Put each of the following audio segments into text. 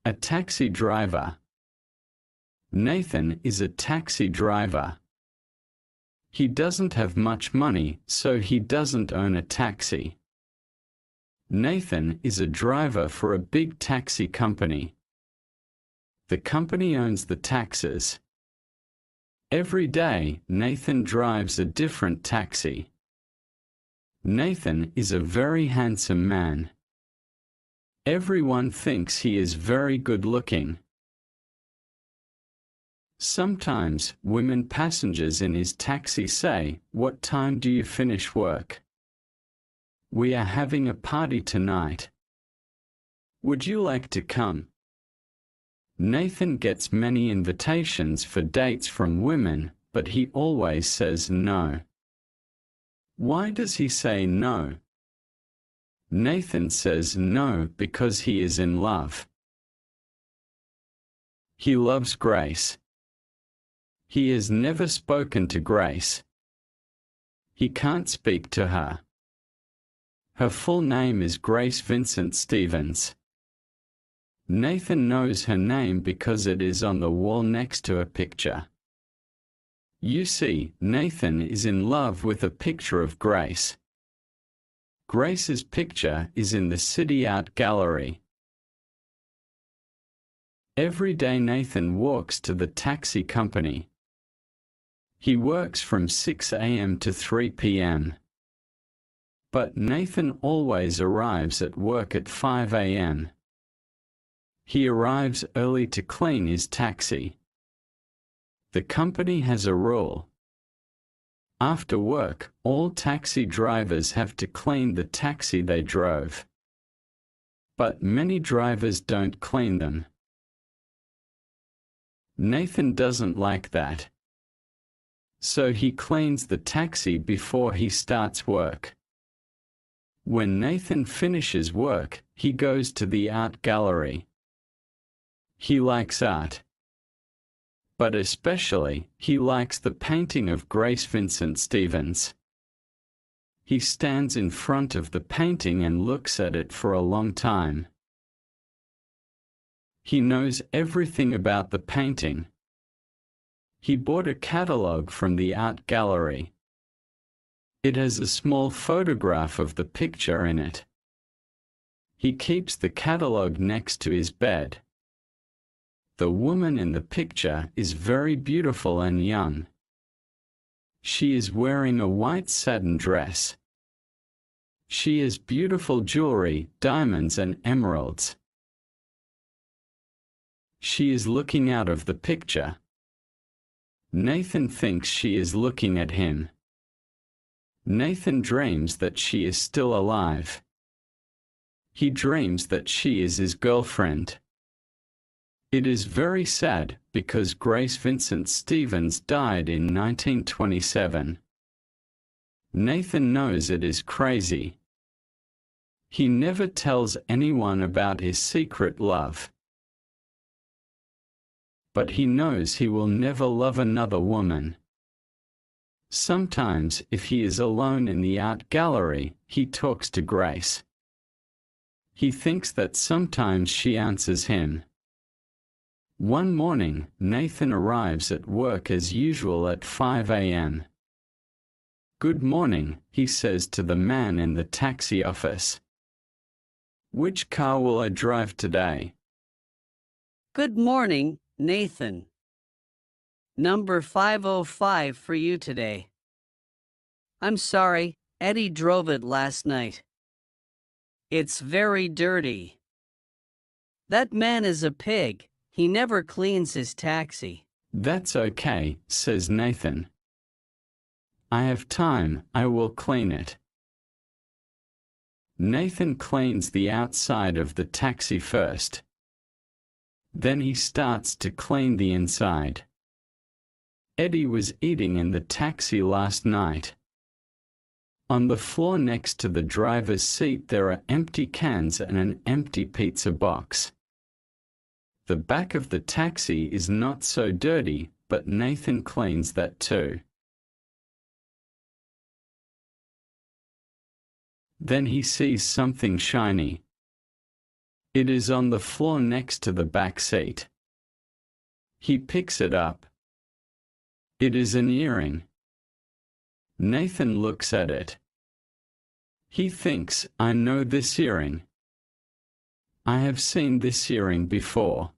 A taxi driver. Nathan is a taxi driver. He doesn't have much money, so he doesn't own a taxi. Nathan is a driver for a big taxi company. The company owns the taxis. Every day, Nathan drives a different taxi. Nathan is a very handsome man. Everyone thinks he is very good-looking. Sometimes, women passengers in his taxi say, "What time do you finish work? We are having a party tonight. Would you like to come?" Nathan gets many invitations for dates from women, but he always says no. Why does he say no? Nathan says no because he is in love. He loves Grace. He has never spoken to Grace. He can't speak to her. Her full name is Grace Vincent Stevens. Nathan knows her name because it is on the wall next to a picture. You see, Nathan is in love with a picture of Grace. Grace's picture is in the city art gallery. Every day Nathan walks to the taxi company. He works from 6 a.m. to 3 p.m. But Nathan always arrives at work at 5 a.m. He arrives early to clean his taxi. The company has a rule. After work, all taxi drivers have to clean the taxi they drove. But many drivers don't clean them. Nathan doesn't like that. So he cleans the taxi before he starts work. When Nathan finishes work, he goes to the art gallery. He likes art. But especially, he likes the painting of Grace Vincent Stevens. He stands in front of the painting and looks at it for a long time. He knows everything about the painting. He bought a catalogue from the art gallery. It has a small photograph of the picture in it. He keeps the catalogue next to his bed. The woman in the picture is very beautiful and young. She is wearing a white satin dress. She has beautiful jewelry, diamonds and emeralds. She is looking out of the picture. Nathan thinks she is looking at him. Nathan dreams that she is still alive. He dreams that she is his girlfriend. It is very sad because Grace Vincent Stevens died in 1927. Nathan knows it is crazy. He never tells anyone about his secret love. But he knows he will never love another woman. Sometimes, if he is alone in the art gallery, he talks to Grace. He thinks that sometimes she answers him. One morning, Nathan arrives at work as usual at 5 a.m. "Good morning," he says to the man in the taxi office. "Which car will I drive today?" Good morning, Nathan. Number 505 for you today. I'm sorry, Eddie drove it last night. It's very dirty. That man is a pig. He never cleans his taxi. "That's okay," says Nathan. "I have time, I will clean it." Nathan cleans the outside of the taxi first. Then he starts to clean the inside. Eddie was eating in the taxi last night. On the floor next to the driver's seat there are empty cans and an empty pizza box. The back of the taxi is not so dirty, but Nathan cleans that too. Then he sees something shiny. It is on the floor next to the back seat. He picks it up. It is an earring. Nathan looks at it. He thinks, I know this earring. I have seen this earring before.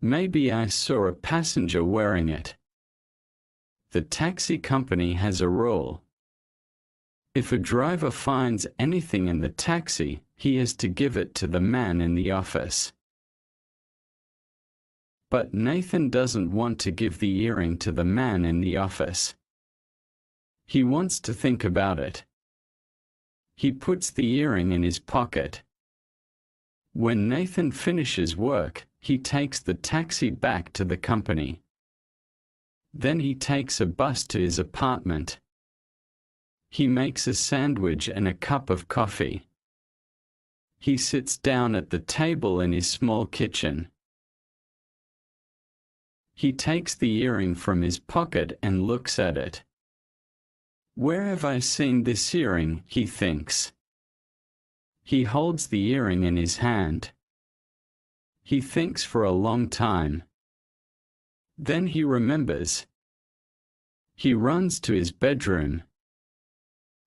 Maybe I saw a passenger wearing it. The taxi company has a rule. If a driver finds anything in the taxi, he has to give it to the man in the office. But Nathan doesn't want to give the earring to the man in the office. He wants to think about it. He puts the earring in his pocket. When Nathan finishes work, he takes the taxi back to the company. Then he takes a bus to his apartment. He makes a sandwich and a cup of coffee. He sits down at the table in his small kitchen. He takes the earring from his pocket and looks at it. Where have I seen this earring, he thinks. He holds the earring in his hand. He thinks for a long time. Then he remembers. He runs to his bedroom.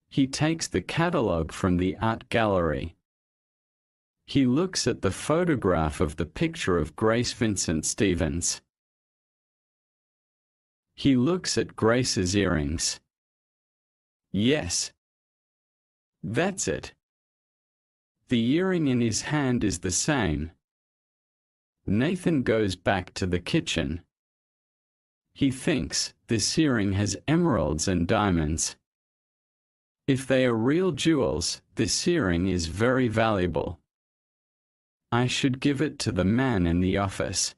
He takes the catalogue from the art gallery. He looks at the photograph of the picture of Grace Vincent Stevens. He looks at Grace's earrings. Yes. That's it. The earring in his hand is the same. Nathan goes back to the kitchen. He thinks, this earring has emeralds and diamonds. If they are real jewels, this earring is very valuable. I should give it to the man in the office.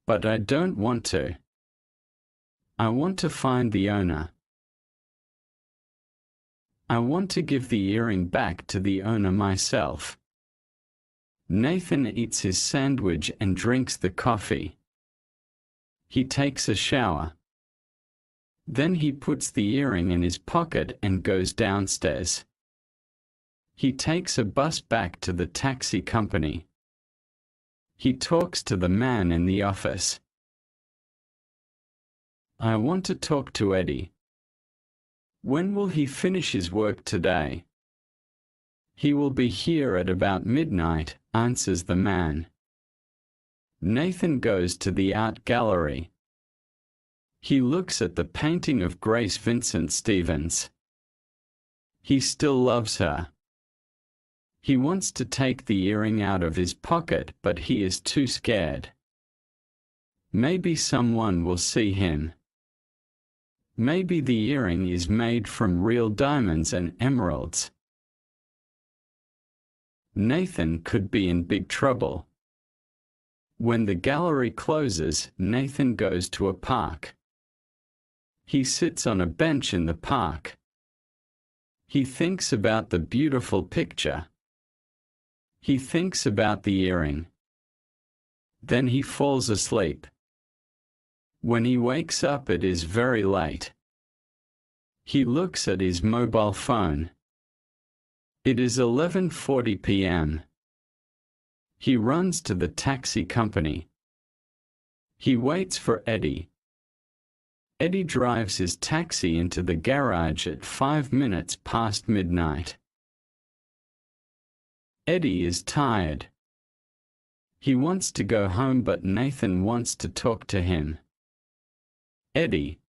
But I don't want to. I want to find the owner. I want to give the earring back to the owner myself. Nathan eats his sandwich and drinks the coffee. He takes a shower. Then he puts the earring in his pocket and goes downstairs. He takes a bus back to the taxi company. He talks to the man in the office. I want to talk to Eddie. When will he finish his work today? He will be here at about midnight, answers the man. Nathan goes to the art gallery. He looks at the painting of Grace Vincent Stevens. He still loves her. He wants to take the earring out of his pocket, but he is too scared. Maybe someone will see him. Maybe the earring is made from real diamonds and emeralds. Nathan could be in big trouble. When the gallery closes, Nathan goes to a park. He sits on a bench in the park. He thinks about the beautiful picture. He thinks about the earring. Then he falls asleep. When he wakes up, it is very late. He looks at his mobile phone. It is 11:40 p.m. He runs to the taxi company. He waits for Eddie. Eddie drives his taxi into the garage at 5 minutes past midnight. Eddie is tired. He wants to go home, but Nathan wants to talk to him. Eddie,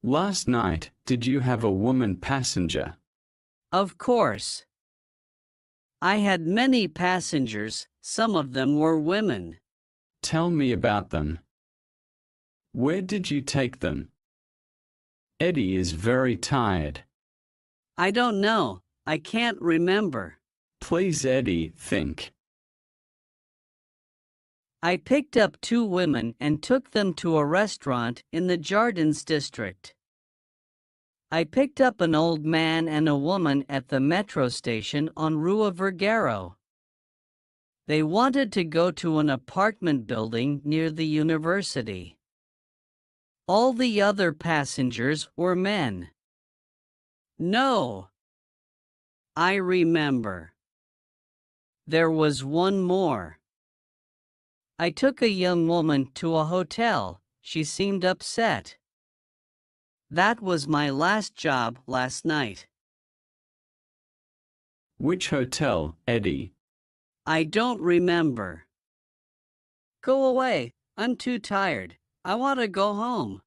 last night, did you have a woman passenger? Of course. I had many passengers, some of them were women. Tell me about them. Where did you take them? Eddie is very tired. I don't know, I can't remember. Please, Eddie, think. I picked up 2 women and took them to a restaurant in the Jardins district. I picked up an old man and a woman at the metro station on Rua Vergara. They wanted to go to an apartment building near the university. All the other passengers were men. No. I remember. There was one more. I took a young woman to a hotel. She seemed upset. That was my last job last night. Which hotel, Eddie? I don't remember. Go away. I'm too tired. I want to go home.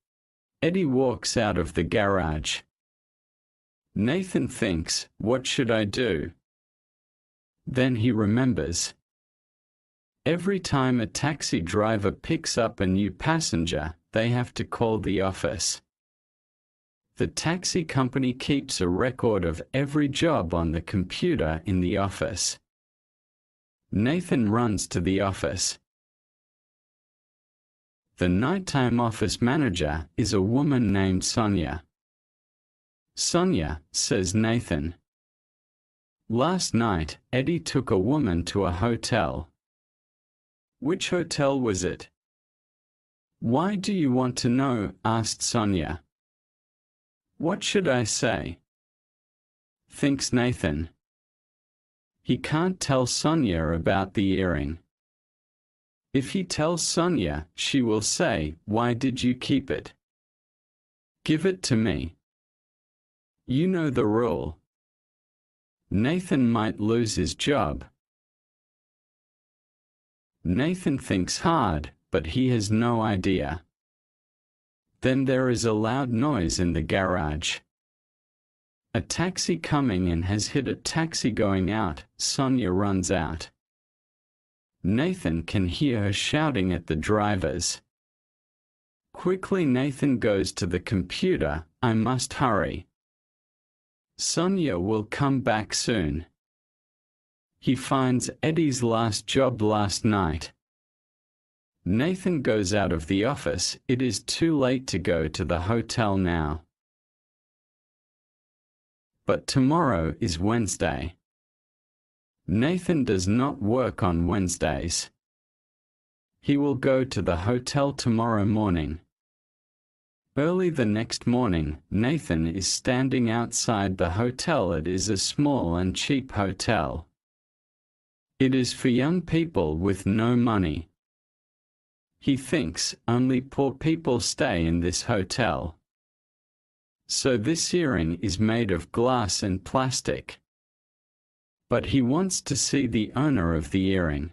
Eddie walks out of the garage. Nathan thinks, what should I do? Then he remembers. Every time a taxi driver picks up a new passenger, they have to call the office. The taxi company keeps a record of every job on the computer in the office. Nathan runs to the office. The nighttime office manager is a woman named Sonia. Sonia, says Nathan. Last night, Eddie took a woman to a hotel. Which hotel was it? Why do you want to know? Asked Sonia. What should I say? Thinks Nathan. He can't tell Sonia about the earring. If he tells Sonia, she will say, why did you keep it? Give it to me. You know the rule. Nathan might lose his job. Nathan thinks hard, but he has no idea. Then there is a loud noise in the garage. A taxi coming in has hit a taxi going out. Sonia runs out. Nathan can hear her shouting at the drivers. Quickly Nathan goes to the computer. I must hurry. Sonia will come back soon. He finds Eddie's last job last night. Nathan goes out of the office. It is too late to go to the hotel now. But tomorrow is Wednesday. Nathan does not work on Wednesdays. He will go to the hotel tomorrow morning. Early the next morning, Nathan is standing outside the hotel. It is a small and cheap hotel. It is for young people with no money. He thinks only poor people stay in this hotel. So this earring is made of glass and plastic. But he wants to see the owner of the earring.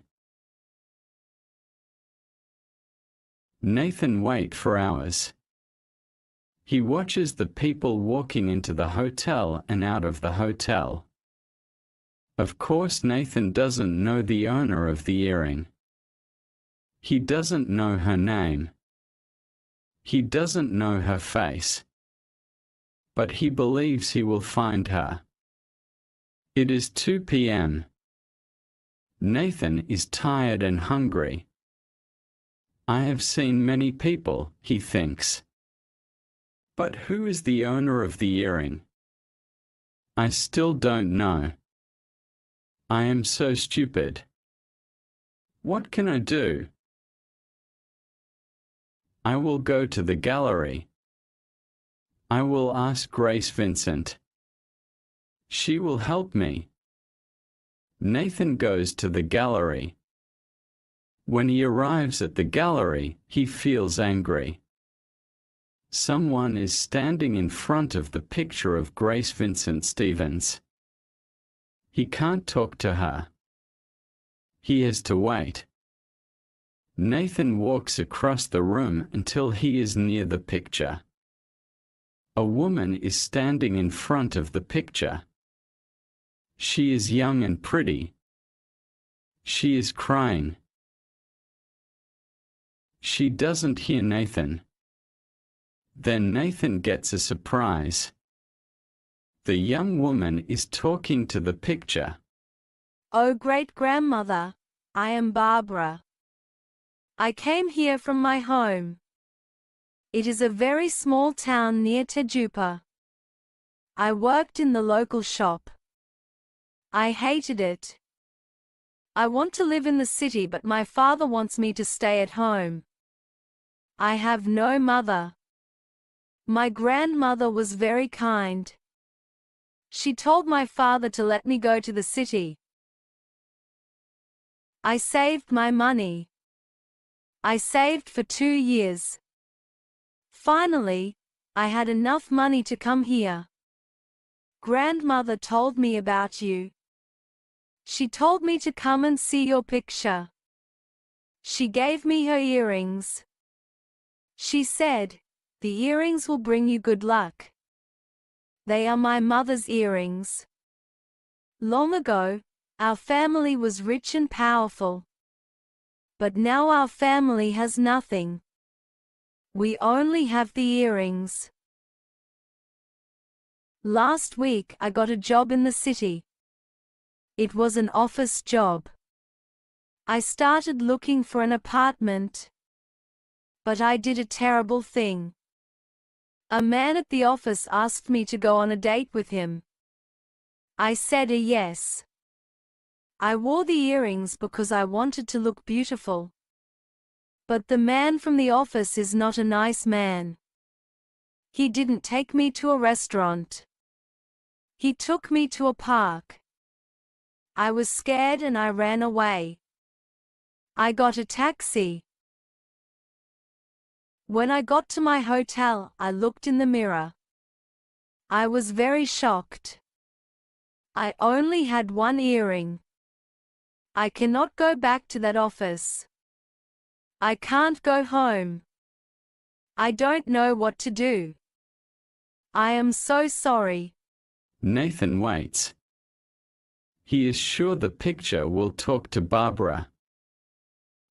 Nathan waits for hours. He watches the people walking into the hotel and out of the hotel. Of course, Nathan doesn't know the owner of the earring. He doesn't know her name. He doesn't know her face. But he believes he will find her. It is 2 p.m. Nathan is tired and hungry. I have seen many people, he thinks. But who is the owner of the earring? I still don't know. I am so stupid. What can I do? I will go to the gallery. I will ask Grace Vincent. She will help me. Nathan goes to the gallery. When he arrives at the gallery, he feels angry. Someone is standing in front of the picture of Grace Vincent Stevens. He can't talk to her. He has to wait. Nathan walks across the room until he is near the picture. A woman is standing in front of the picture. She is young and pretty. She is crying. She doesn't hear Nathan. Then Nathan gets a surprise. The young woman is talking to the picture. Oh, great-grandmother, I am Barbara. I came here from my home. It is a very small town near Tejupa. I worked in the local shop. I hated it. I want to live in the city, but my father wants me to stay at home. I have no mother. My grandmother was very kind. She told my father to let me go to the city. I saved my money. I saved for 2 years. Finally, I had enough money to come here. Grandmother told me about you. She told me to come and see your picture. She gave me her earrings. She said, "The earrings will bring you good luck." They are my mother's earrings. Long ago, our family was rich and powerful. But now our family has nothing. We only have the earrings. Last week I got a job in the city. It was an office job. I started looking for an apartment. But I did a terrible thing. A man at the office asked me to go on a date with him. I said a yes. I wore the earrings because I wanted to look beautiful. But the man from the office is not a nice man. He didn't take me to a restaurant. He took me to a park. I was scared and I ran away. I got a taxi. When I got to my hotel, I looked in the mirror. I was very shocked. I only had one earring. I cannot go back to that office. I can't go home. I don't know what to do. I am so sorry. Nathan waits. He is sure the picture will talk to Barbara.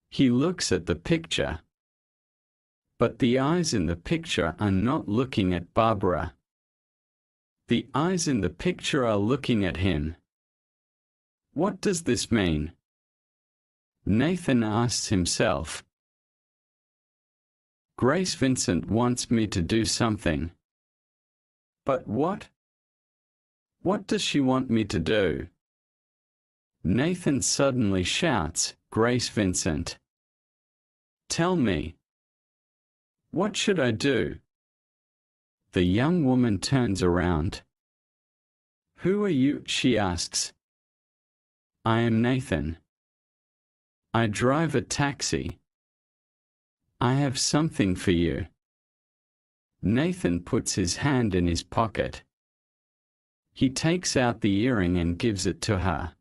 He looks at the picture. But the eyes in the picture are not looking at Barbara. The eyes in the picture are looking at him. What does this mean? Nathan asks himself. Grace Vincent wants me to do something. But what? What does she want me to do? Nathan suddenly shouts, "Grace Vincent! Tell me. What should I do?" The young woman turns around. "Who are you?" she asks. "I am Nathan. I drive a taxi. I have something for you." Nathan puts his hand in his pocket. He takes out the earring and gives it to her.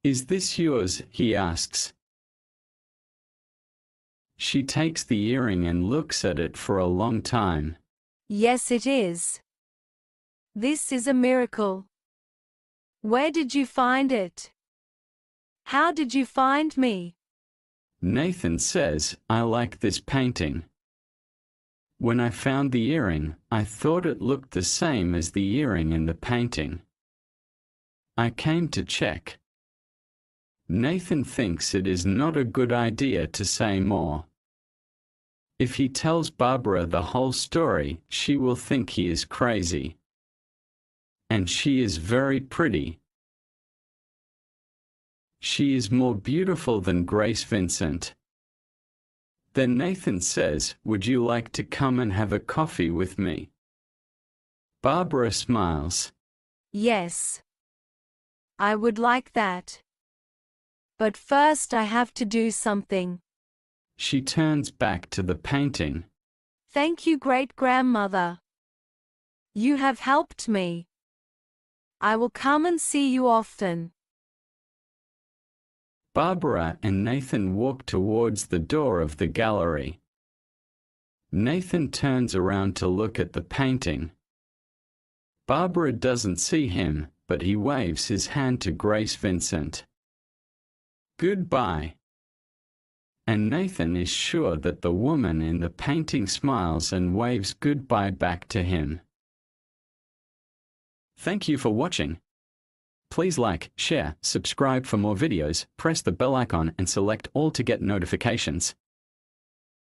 "Is this yours?" he asks. She takes the earring and looks at it for a long time. Yes, it is. This is a miracle. Where did you find it? How did you find me? Nathan says, "I like this painting. When I found the earring, I thought it looked the same as the earring in the painting. I came to check." Nathan thinks it is not a good idea to say more. If he tells Barbara the whole story, she will think he is crazy. And she is very pretty. She is more beautiful than Grace Vincent. Then Nathan says, "Would you like to come and have a coffee with me?" Barbara smiles. Yes. I would like that. But first I have to do something. She turns back to the painting. Thank you, great-grandmother. You have helped me. I will come and see you often. Barbara and Nathan walk towards the door of the gallery. Nathan turns around to look at the painting. Barbara doesn't see him, but he waves his hand to Grace Vincent. "Goodbye." And Nathan is sure that the woman in the painting smiles and waves goodbye back to him. Thank you for watching. Please like, share, subscribe for more videos, press the bell icon and select all to get notifications.